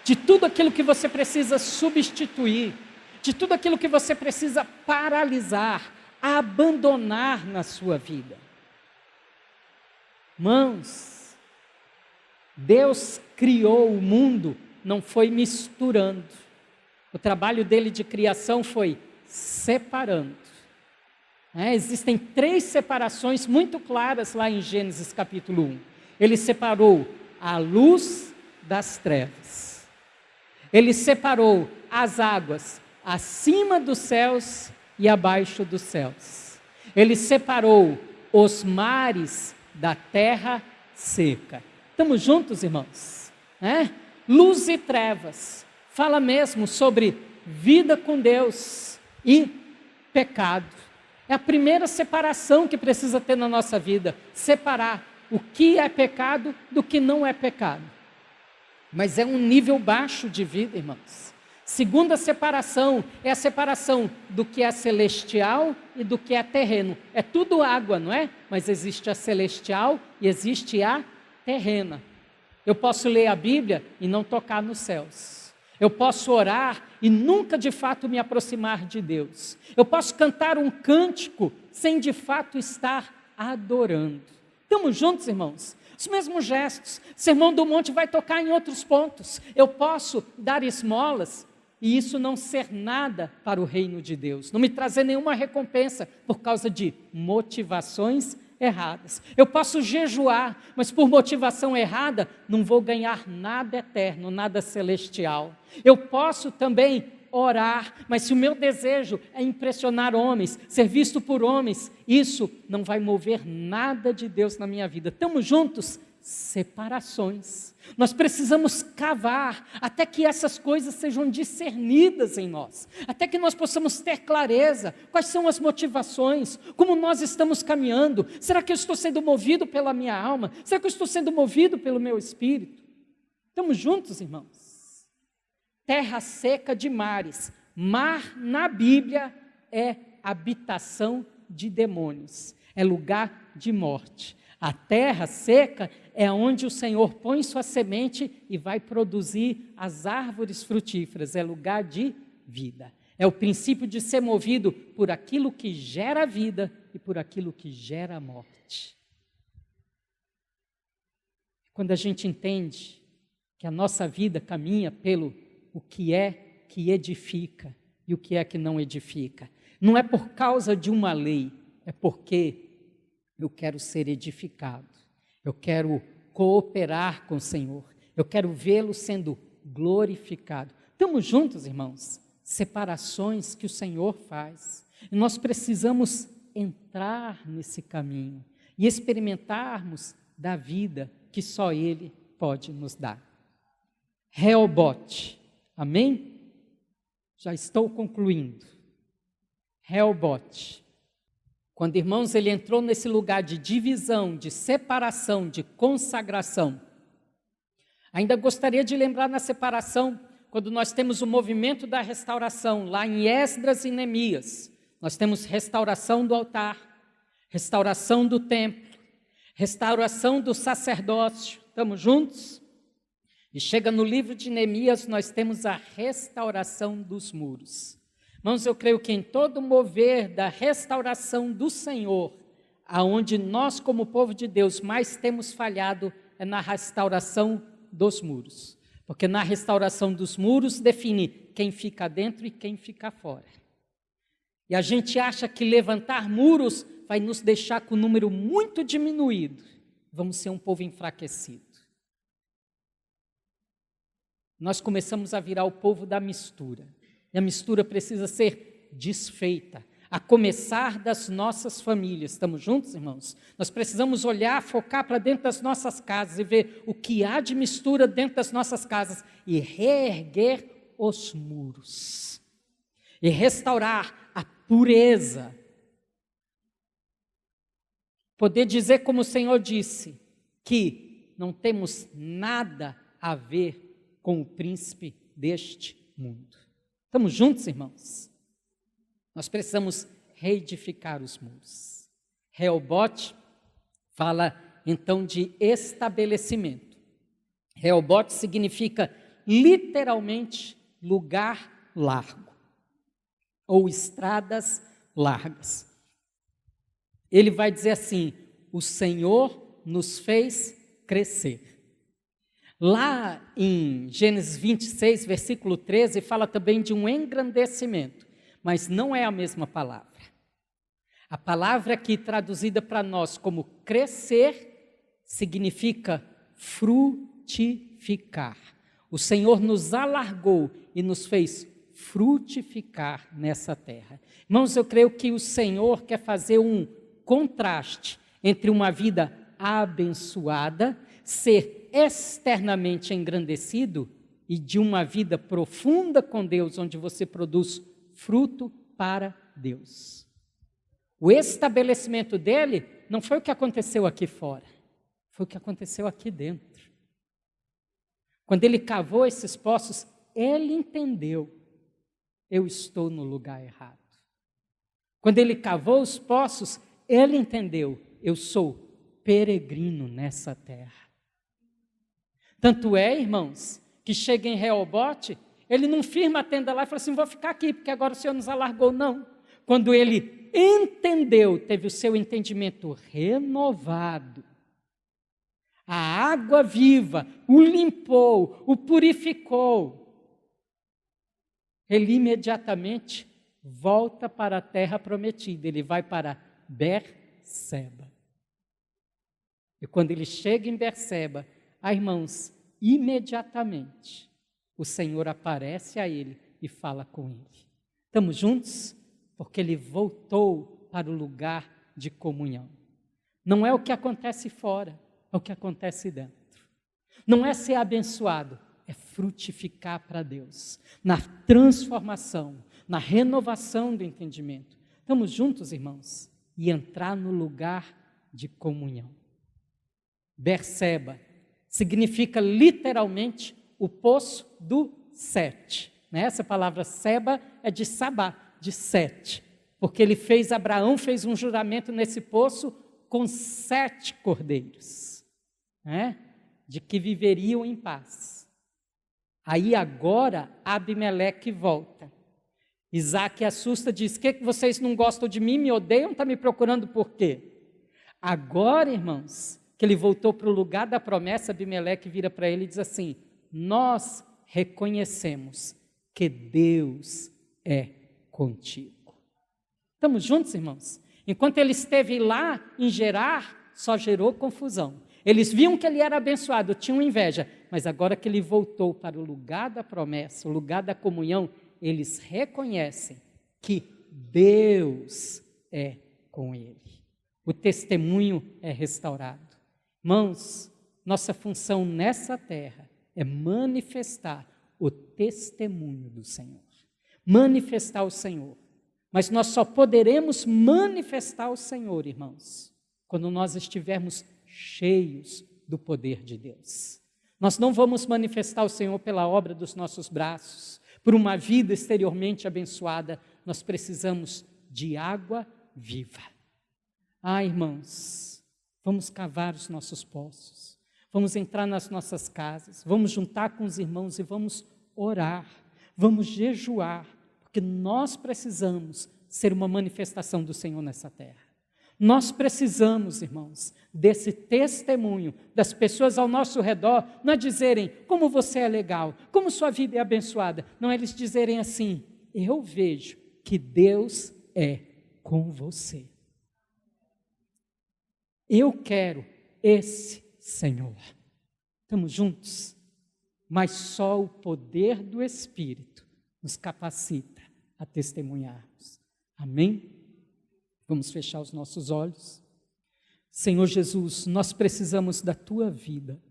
de tudo aquilo que você precisa substituir, de tudo aquilo que você precisa paralisar, abandonar na sua vida. Irmãos, Deus criou o mundo, não foi misturando. O trabalho dele de criação foi separando. Existem 3 separações muito claras lá em Gênesis capítulo 1. Ele separou a luz das trevas. Ele separou as águas acima dos céus e abaixo dos céus. Ele separou os mares da terra seca. Estamos juntos, irmãos? Luz e trevas. Fala mesmo sobre vida com Deus e pecado. É a primeira separação que precisa ter na nossa vida. Separar o que é pecado do que não é pecado. Mas é um nível baixo de vida, irmãos. Segunda separação é a separação do que é celestial e do que é terreno. É tudo água, não é? Mas existe a celestial e existe a terrena. Eu posso ler a Bíblia e não tocar nos céus. Eu posso orar e nunca de fato me aproximar de Deus. Eu posso cantar um cântico sem de fato estar adorando. Estamos juntos, irmãos? Os mesmos gestos. Sermão do Monte vai tocar em outros pontos. Eu posso dar esmolas e isso não ser nada para o reino de Deus. Não me trazer nenhuma recompensa por causa de motivações erradas. Eu posso jejuar, mas por motivação errada, não vou ganhar nada eterno, nada celestial. Eu posso também orar, mas se o meu desejo é impressionar homens, ser visto por homens, isso não vai mover nada de Deus na minha vida. Estamos juntos? Separações. Nós precisamos cavar até que essas coisas sejam discernidas em nós, até que nós possamos ter clareza, quais são as motivações, como nós estamos caminhando. Será que eu estou sendo movido pela minha alma? Será que eu estou sendo movido pelo meu espírito? Estamos juntos, irmãos? Terra seca de mares. Mar na Bíblia é habitação de demônios, é lugar de morte. A terra seca é onde o Senhor põe sua semente e vai produzir as árvores frutíferas, é lugar de vida. É o princípio de ser movido por aquilo que gera vida e por aquilo que gera morte. Quando a gente entende que a nossa vida caminha pelo o que é que edifica e o que é que não edifica, não é por causa de uma lei, é porque eu quero ser edificado, eu quero cooperar com o Senhor, eu quero vê-lo sendo glorificado. Estamos juntos, irmãos? Separações que o Senhor faz, e nós precisamos entrar nesse caminho e experimentarmos da vida que só Ele pode nos dar. Reobote, amém? Já estou concluindo. Reobote. Quando, irmãos, ele entrou nesse lugar de divisão, de separação, de consagração. Ainda gostaria de lembrar na separação, quando nós temos o movimento da restauração, lá em Esdras e Neemias, nós temos restauração do altar, restauração do templo, restauração do sacerdócio. Estamos juntos? E chega no livro de Neemias, nós temos a restauração dos muros. Irmãos, eu creio que em todo o mover da restauração do Senhor, aonde nós como povo de Deus mais temos falhado é na restauração dos muros. Porque na restauração dos muros define quem fica dentro e quem fica fora. E a gente acha que levantar muros vai nos deixar com um número muito diminuído. Vamos ser um povo enfraquecido. Nós começamos a virar o povo da mistura. E a mistura precisa ser desfeita, a começar das nossas famílias. Estamos juntos, irmãos? Nós precisamos olhar, focar para dentro das nossas casas e ver o que há de mistura dentro das nossas casas e reerguer os muros e restaurar a pureza. Poder dizer como o Senhor disse, que não temos nada a ver com o príncipe deste mundo. Estamos juntos, irmãos? Nós precisamos reedificar os muros. Reobote fala então de estabelecimento. Reobote significa literalmente lugar largo ou estradas largas. Ele vai dizer assim: o Senhor nos fez crescer. Lá em Gênesis 26, versículo 13, fala também de um engrandecimento, mas não é a mesma palavra. A palavra aqui traduzida para nós como crescer, significa frutificar. O Senhor nos alargou e nos fez frutificar nessa terra. Irmãos, eu creio que o Senhor quer fazer um contraste entre uma vida abençoada, ser externamente engrandecido, e de uma vida profunda com Deus, onde você produz fruto para Deus. O estabelecimento dele não foi o que aconteceu aqui fora, foi o que aconteceu aqui dentro. Quando ele cavou esses poços, ele entendeu: eu estou no lugar errado. Quando ele cavou os poços, ele entendeu: eu sou peregrino nessa terra. Tanto é, irmãos, que chega em Reobote, ele não firma a tenda lá e fala assim: vou ficar aqui, porque agora o Senhor nos alargou. Não. Quando ele entendeu, teve o seu entendimento renovado, a água viva o limpou, o purificou, ele imediatamente volta para a terra prometida. Ele vai para Berseba. E quando ele chega em Berseba, irmãos, imediatamente o Senhor aparece a ele e fala com ele. Estamos juntos? Porque ele voltou para o lugar de comunhão. Não é o que acontece fora, é o que acontece dentro. Não é ser abençoado, é frutificar para Deus, na transformação, na renovação do entendimento. Estamos juntos, irmãos? E entrar no lugar de comunhão. Berseba significa literalmente o poço do Sete. Essa palavra Seba é de Sabá, de Sete, porque Abraão fez um juramento nesse poço com 7 cordeiros, de que viveriam em paz. Aí agora Abimeleque volta. Isaac assusta, diz: que vocês não gostam de mim, me odeiam, estão me procurando por quê? Agora, irmãos, que ele voltou para o lugar da promessa, Abimeleque vira para ele e diz assim: nós reconhecemos que Deus é contigo. Estamos juntos, irmãos? Enquanto ele esteve lá em Gerar, só gerou confusão. Eles viam que ele era abençoado, tinham inveja, mas agora que ele voltou para o lugar da promessa, o lugar da comunhão, eles reconhecem que Deus é com ele. O testemunho é restaurado. Irmãos, nossa função nessa terra é manifestar o testemunho do Senhor. Manifestar o Senhor. Mas nós só poderemos manifestar o Senhor, irmãos, quando nós estivermos cheios do poder de Deus. Nós não vamos manifestar o Senhor pela obra dos nossos braços, por uma vida exteriormente abençoada. Nós precisamos de água viva. Irmãos, vamos cavar os nossos poços, vamos entrar nas nossas casas, vamos juntar com os irmãos e vamos orar, vamos jejuar, porque nós precisamos ser uma manifestação do Senhor nessa terra. Nós precisamos, irmãos, desse testemunho das pessoas ao nosso redor, não é dizerem como você é legal, como sua vida é abençoada, não é eles dizerem assim: eu vejo que Deus é com você. Eu quero esse Senhor. Estamos juntos? Mas só o poder do Espírito nos capacita a testemunharmos. Amém? Vamos fechar os nossos olhos. Senhor Jesus, nós precisamos da Tua vida.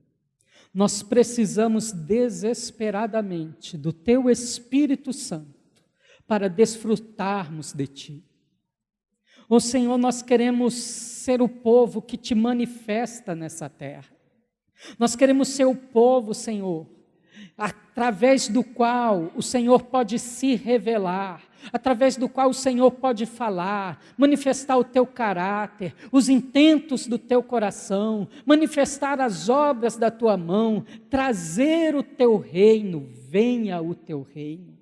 Nós precisamos desesperadamente do Teu Espírito Santo para desfrutarmos de Ti. Ó Senhor, nós queremos ser o povo que Te manifesta nessa terra. Nós queremos ser o povo, Senhor, através do qual o Senhor pode se revelar, através do qual o Senhor pode falar, manifestar o Teu caráter, os intentos do Teu coração, manifestar as obras da Tua mão, trazer o Teu reino. Venha o Teu reino.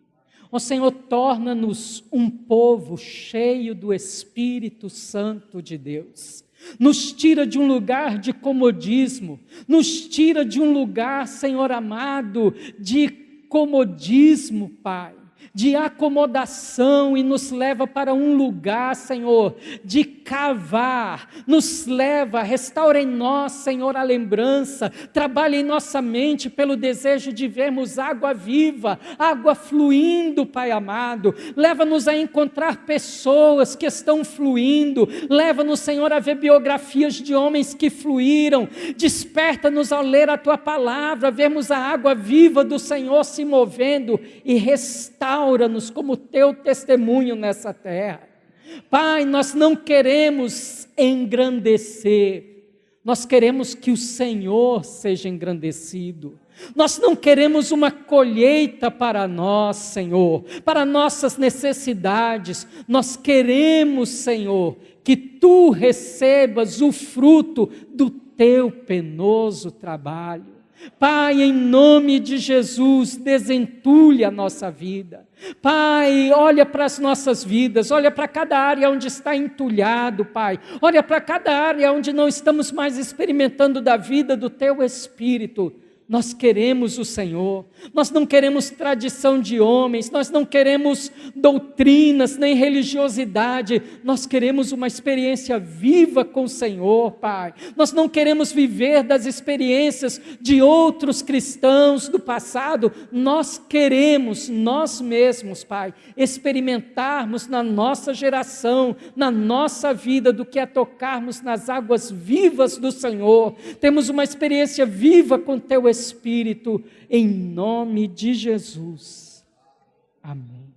Ó Senhor, torna-nos um povo cheio do Espírito Santo de Deus. Nos tira de um lugar de comodismo, nos tira de um lugar, Senhor amado, de comodismo, Pai, de acomodação, e nos leva para um lugar, Senhor, de cavar, nos leva, restaura em nós, Senhor, a lembrança, trabalha em nossa mente pelo desejo de vermos água viva, água fluindo, Pai amado, leva-nos a encontrar pessoas que estão fluindo, leva-nos, Senhor, a ver biografias de homens que fluíram, desperta-nos ao ler a Tua palavra, vermos a água viva do Senhor se movendo, e restaura-nos como Teu testemunho nessa terra. Pai, nós não queremos engrandecer, Nós queremos que o Senhor seja engrandecido. Nós não queremos uma colheita para nós, Senhor, para nossas necessidades. Nós queremos, Senhor, que Tu recebas o fruto do Teu penoso trabalho. Pai, em nome de Jesus, desentulhe a nossa vida. Pai, olha para as nossas vidas, olha para cada área onde está entulhado, Pai. Olha para cada área onde não estamos mais experimentando da vida do Teu Espírito. Nós queremos o Senhor, nós não queremos tradição de homens, nós não queremos doutrinas, nem religiosidade, nós queremos uma experiência viva com o Senhor, Pai. Nós não queremos viver das experiências de outros cristãos do passado, nós queremos, nós mesmos, Pai, experimentarmos na nossa geração, na nossa vida, do que é tocarmos nas águas vivas do Senhor. Temos uma experiência viva com Teu Espírito, em nome de Jesus. Amém.